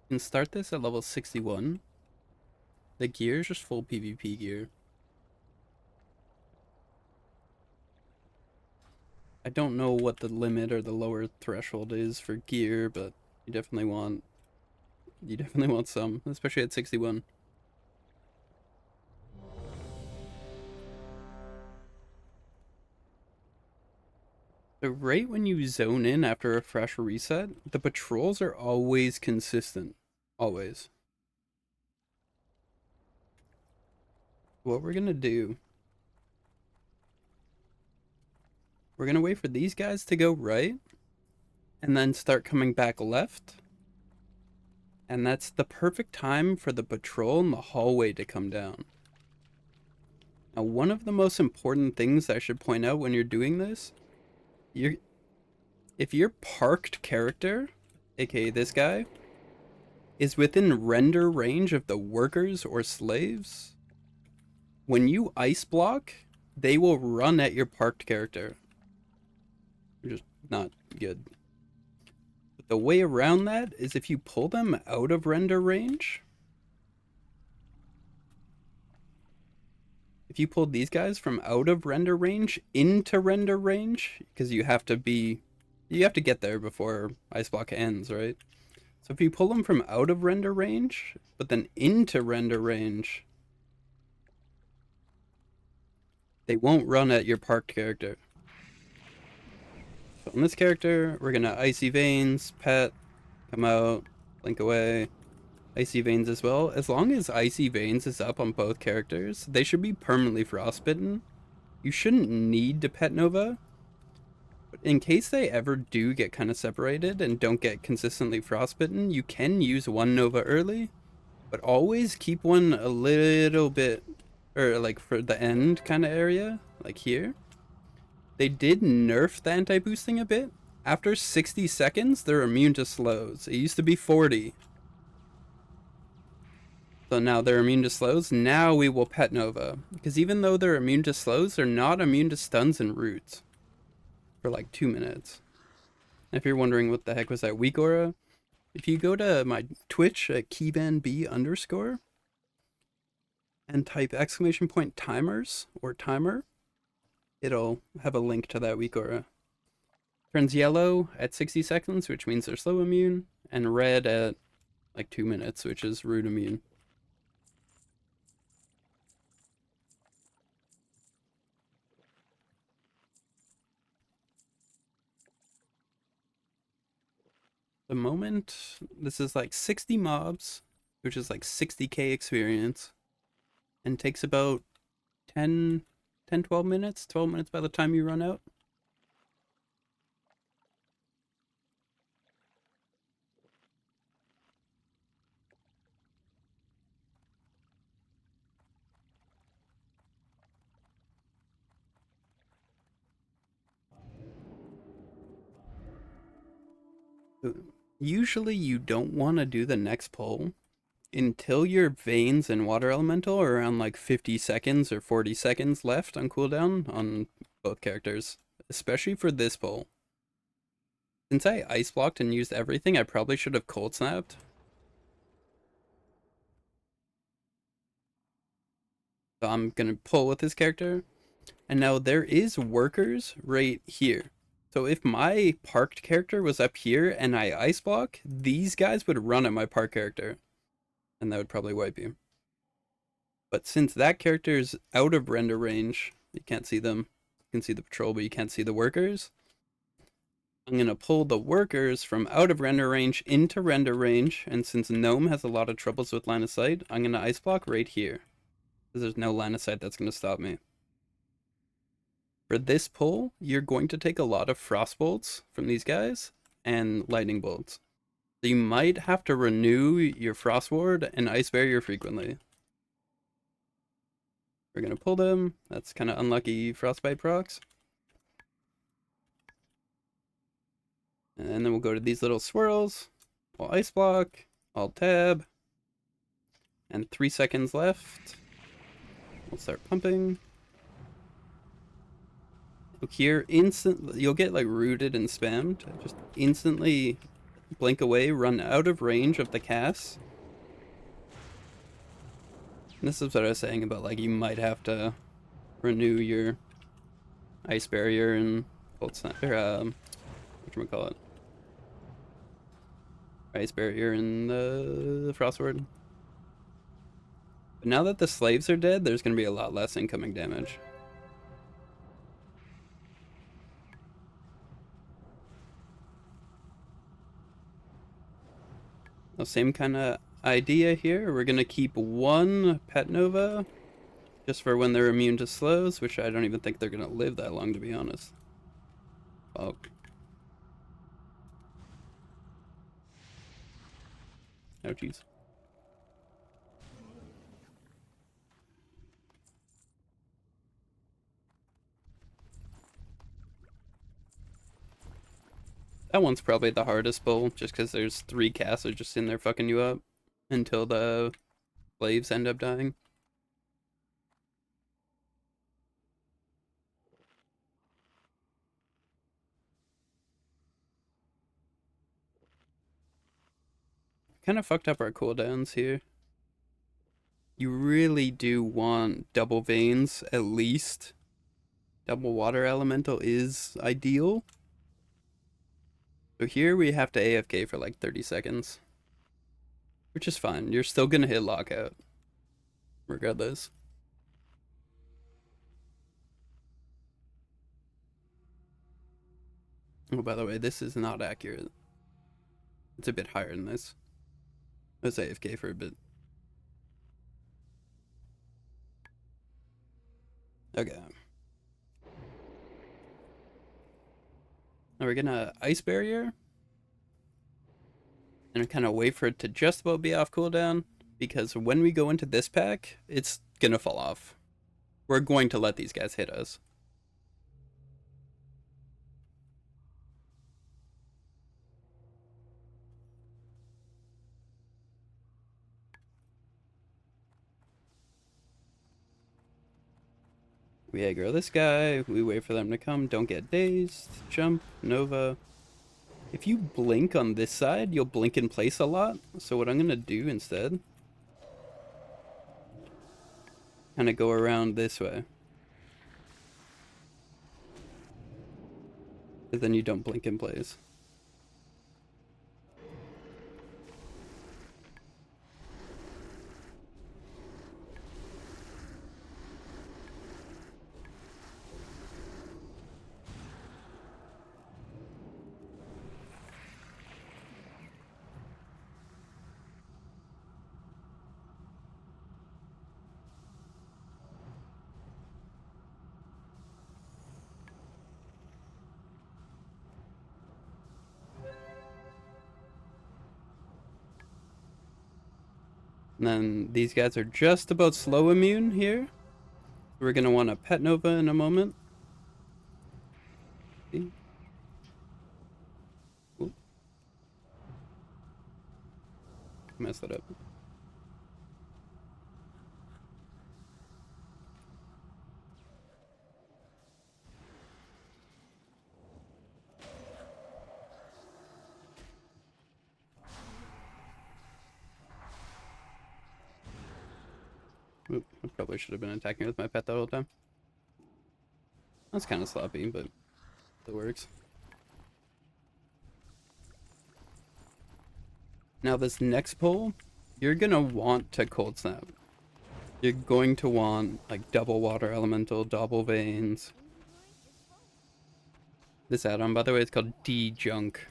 can start this at level 61. The gear is just full PvP gear. I don't know what the limit or the lower threshold is for gear, but you definitely want some, especially at 61. So right when you zone in after a fresh reset, the patrols are always consistent. Always. What we're gonna do, we're gonna wait for these guys to go right, and then start coming back left. And that's the perfect time for the patrol in the hallway to come down. Now, one of the most important things I should point out when you're doing this, you're if your parked character, aka this guy, is within render range of the workers or slaves, when you ice block, they will run at your parked character. Just not good. But the way around that is if you pull them out of render range. If you pulled these guys from out of render range into render range, because you have to get there before ice block ends, right? So if you pull them from out of render range, but then into render range, they won't run at your parked character. So on this character, we're gonna Icy Veins, Pet, come out, blink away, Icy Veins as well. As long as Icy Veins is up on both characters, they should be permanently frostbitten. You shouldn't need to Pet Nova, but in case they ever do get kind of separated and don't get consistently frostbitten, you can use one Nova early, but always keep one a little bit, or like for the end kind of area, like here. They did nerf the anti-boosting a bit. After 60 seconds, they're immune to slows. It used to be 40. So now they're immune to slows. Now we will Pet Nova. Because even though they're immune to slows, they're not immune to stuns and roots. For like 2 minutes. If you're wondering what the heck was that weak aura, if you go to my Twitch at KeyvanB_ and type !timers or timer, it'll have a link to that weak aura. Turns yellow at 60 seconds, which means they're slow immune, and red at like 2 minutes, which is root immune. The moment, this is like 60 mobs, which is like 60k experience, and takes about 12 minutes, 12 minutes by the time you run out. Usually you don't want to do the next pull until your veins and water elemental are around like 50 seconds or 40 seconds left on cooldown on both characters, especially for this pull. Since I ice blocked and used everything, I probably should have cold snapped. So I'm gonna pull with this character. And now there is workers right here. So if my parked character was up here and I ice block, these guys would run at my parked character. And that would probably wipe you. But since that character is out of render range, you can't see them. You can see the patrol, but you can't see the workers. I'm going to pull the workers from out of render range into render range. And since Gnome has a lot of troubles with line of sight, I'm going to ice block right here. Because there's no line of sight that's going to stop me. For this pull, you're going to take a lot of frost bolts from these guys and lightning bolts. So you might have to renew your frost ward and ice barrier frequently. We're gonna pull them. That's kind of unlucky frostbite procs. And then we'll go to these little swirls. We'll ice block, alt tab, and 3 seconds left. We'll start pumping. Look here, you'll get like rooted and spammed. Just instantly blink away, run out of range of the cast. And this is what I was saying about, like, you might have to renew your ice barrier and cold snap, or whatchamacallit, ice barrier and the frost ward. But now that the slaves are dead, there's gonna be a lot less incoming damage. The same kind of idea here. We're gonna keep one Pet Nova just for when they're immune to slows, which I don't even think they're gonna live that long, to be honest. Oh. Oh, jeez. That one's probably the hardest pull, just because there's 3 casters just in there fucking you up until the slaves end up dying. Kind of fucked up our cooldowns here. You really do want double veins, at least. Double water elemental is ideal. So here we have to AFK for like 30 seconds. Which is fine. You're still gonna hit lockout. Regardless. Oh, by the way, this is not accurate. It's a bit higher than this. Let's AFK for a bit. Okay. Now we're gonna ice barrier. And kind of wait for it to just about be off cooldown. Because when we go into this pack, it's gonna fall off. We're going to let these guys hit us. We aggro this guy, we wait for them to come, don't get dazed, jump, Nova. If you blink on this side, you'll blink in place a lot. So what I'm gonna do instead, kind of go around this way. Because then you don't blink in place. And then these guys are just about slow immune here. We're gonna want a Pet Nova in a moment. See? Ooh. Messed that up. Oop, I probably should have been attacking with my pet that whole time. That's kind of sloppy, but it works. Now this next pull, you're gonna want to cold snap. You're going to want like double water elemental, double veins. This add-on, by the way, is called D-Junk.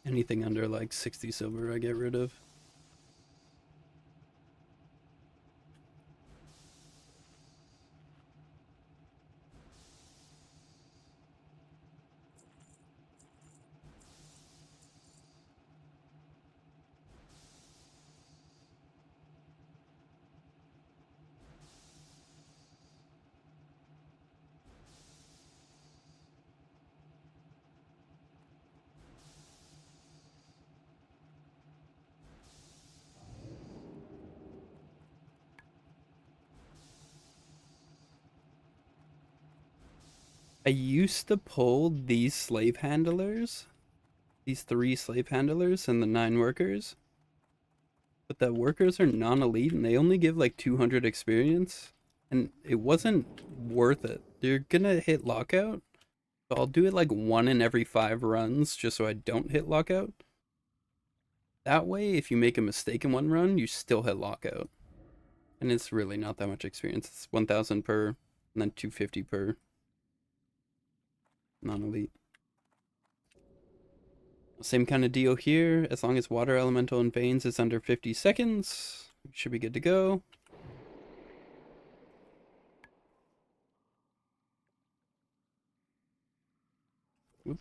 Anything under like 60 silver I get rid of. I used to pull these slave handlers, these 3 slave handlers and the 9 workers, but the workers are non-elite and they only give like 200 experience, and it wasn't worth it. They're gonna hit lockout, so I'll do it like 1 in every 5 runs just so I don't hit lockout. That way, if you make a mistake in 1 run, you still hit lockout. And it's really not that much experience. It's 1,000 per, and then 250 per non-elite. Same kind of deal here. As long as water elemental and veins is under 50 seconds, should be good to go. Oop.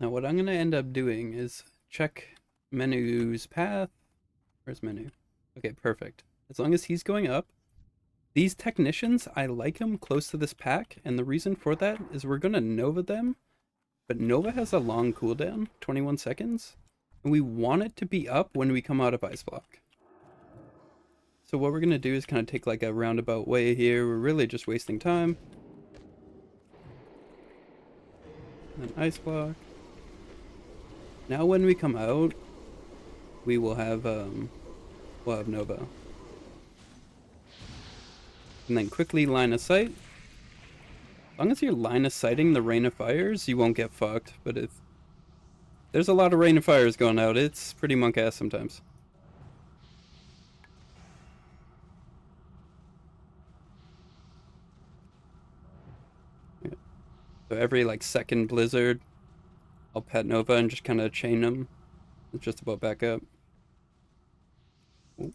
Now what I'm going to end up doing is check menu's path. Where's menu? Okay, perfect. As long as he's going up. These technicians, I like them close to this pack, and the reason for that is we're going to Nova them, but Nova has a long cooldown, 21 seconds, and we want it to be up when we come out of Ice Block. So what we're going to do is kind of take like a roundabout way here. We're really just wasting time. And Ice Block. Now when we come out, we will have we'll have Nova. And then quickly line of sight. As long as you're line of sighting the Rain of Fires, you won't get fucked. But if there's a lot of Rain of Fires going out, it's pretty monk ass sometimes. Yeah. So every like second blizzard, I'll pet Nova and just kind of chain them. It's just about back up. Ooh.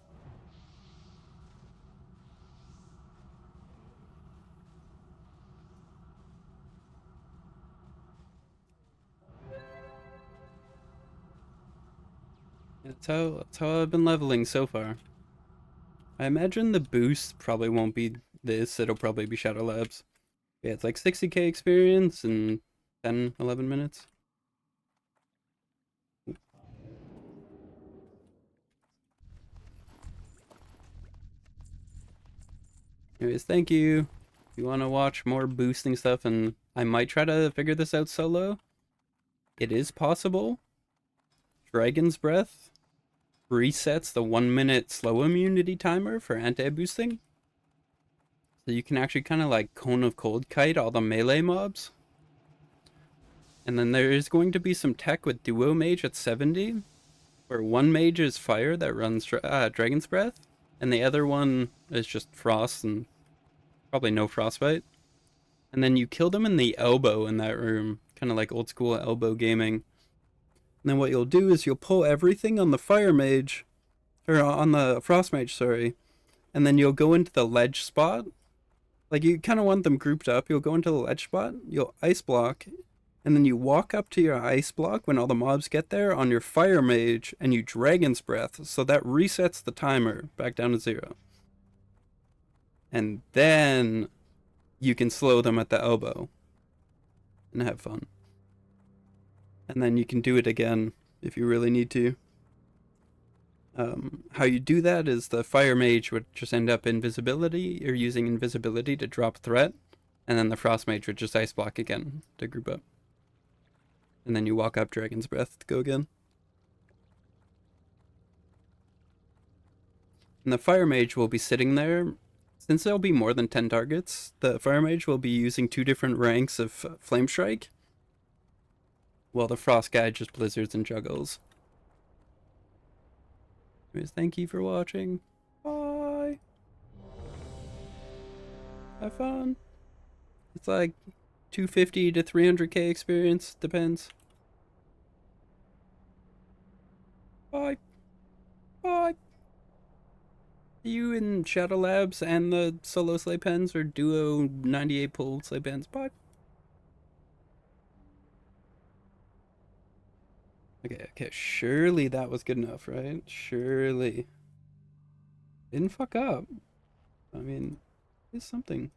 That's how I've been leveling so far. I imagine the boost probably won't be this. It'll probably be Shadow Labs. Yeah, it's like 60k experience in 10, 11 minutes. Anyways, thank you. If you want to watch more boosting stuff, and I might try to figure this out solo, it is possible. Dragon's Breath resets the 1 minute slow immunity timer for anti-boosting. So you can actually kind of like Cone of Cold kite all the melee mobs. And then there is going to be some tech with Duo Mage at 70, where one mage is fire that runs Dragon's Breath, and the other one is just frost and probably no frostbite. And then you kill them in the elbow in that room, kind of like old school elbow gaming. And then what you'll do is you'll pull everything on the fire mage, or on the frost mage, sorry, and then you'll go into the ledge spot. Like you kind of want them grouped up. You'll go into the ledge spot, you'll ice block, and then you walk up to your ice block when all the mobs get there on your fire mage, and you Dragon's Breath, so that resets the timer back down to 0. And then you can slow them at the elbow and have fun. And then you can do it again if you really need to. How you do that is the fire mage would just end up invisibility. You're using invisibility to drop threat, and then the frost mage would just ice block again to group up. And then you walk up Dragon's Breath to go again. And the fire mage will be sitting there. Since there'll be more than 10 targets, the fire mage will be using 2 different ranks of flame strike, while the frost guy just blizzards and juggles. Anyways, thank you for watching. Bye. Have fun. It's like 250 to 300k experience, depends. Bye. Bye. You in Shadow Labs and the solo sleigh pens or duo 98 pull sleigh pens. Bye. Okay, surely that was good enough, right? Surely. Didn't fuck up. I mean, it's something.